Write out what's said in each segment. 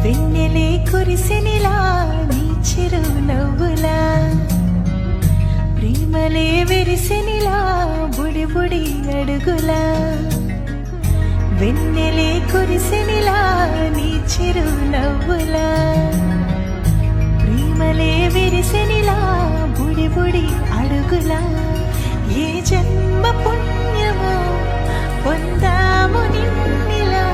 వెన్నెలే కురిసెనిలా నీ చిరు నవ్వులా ప్రేమలే విరిసెనిలా బుడి బుడి అడుగులా వెన్నెలే కురిసెనిలా నీ చిరు నవ్వులా ప్రేమలే విరిసెనిలా బుడి బుడి అడుగులా ఏ జన్మ పుణ్యమో పొందాము నిన్నిలా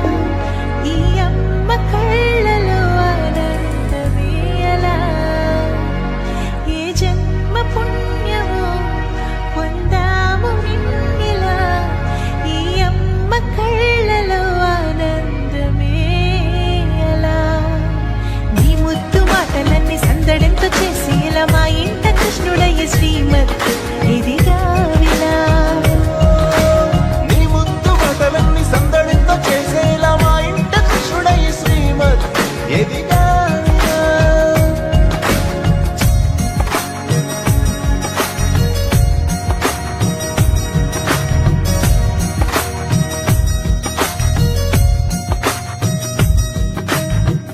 ఈ అమ్మ కళ్ళలో ఆనందమే అలా ఏ జన్మ పుణ్యమో పొందాము నిన్నిలా ఈ అమ్మ కళ్ళలో ఆనందమే అలా నీ ముద్దు మాటలన్నీ సందడెంతో చేసి ఇలా మా ఇంట కృష్ణుడయ్య శ్రీమత్ ఇదిగా విలా నీ ముద్దు మాటలన్నీ సందడితో చేసేలా మా ఇంట కృష్ణుడయ్య శ్రీమత్ ఎదిగా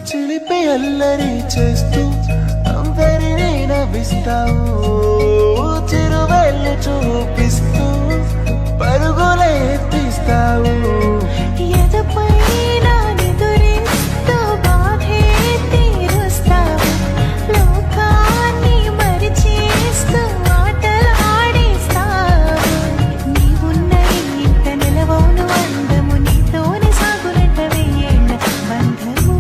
చిలిపి అల్లరి చేస్తూ అందరినీ నవ్విస్తావు చిరువెళ్ళు చూపిస్తూ పరుగులే తీస్తావు ఎదపైన నిదురిస్తూ బాధే తీరుస్తావు లోకాన్ని మరిచేస్తూ ఆటలాడేస్తావు నీవున్న ఇంత నిలవను అందము నీతోనే సాగునంట వెయ్యేళ్ళ బంధము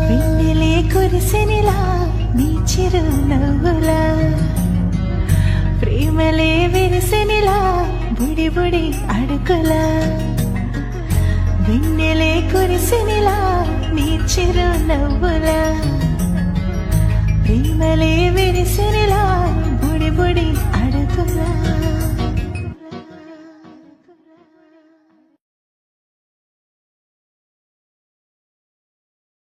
వెన్నెలే కురిసెనిలా నీ చిరు నవ్వులా ప్రేమలే విరిసెనిలా బుడి బుడి అడుగులా వెన్నెలే కురిసెనిలా నీ చిరు నవ్వులా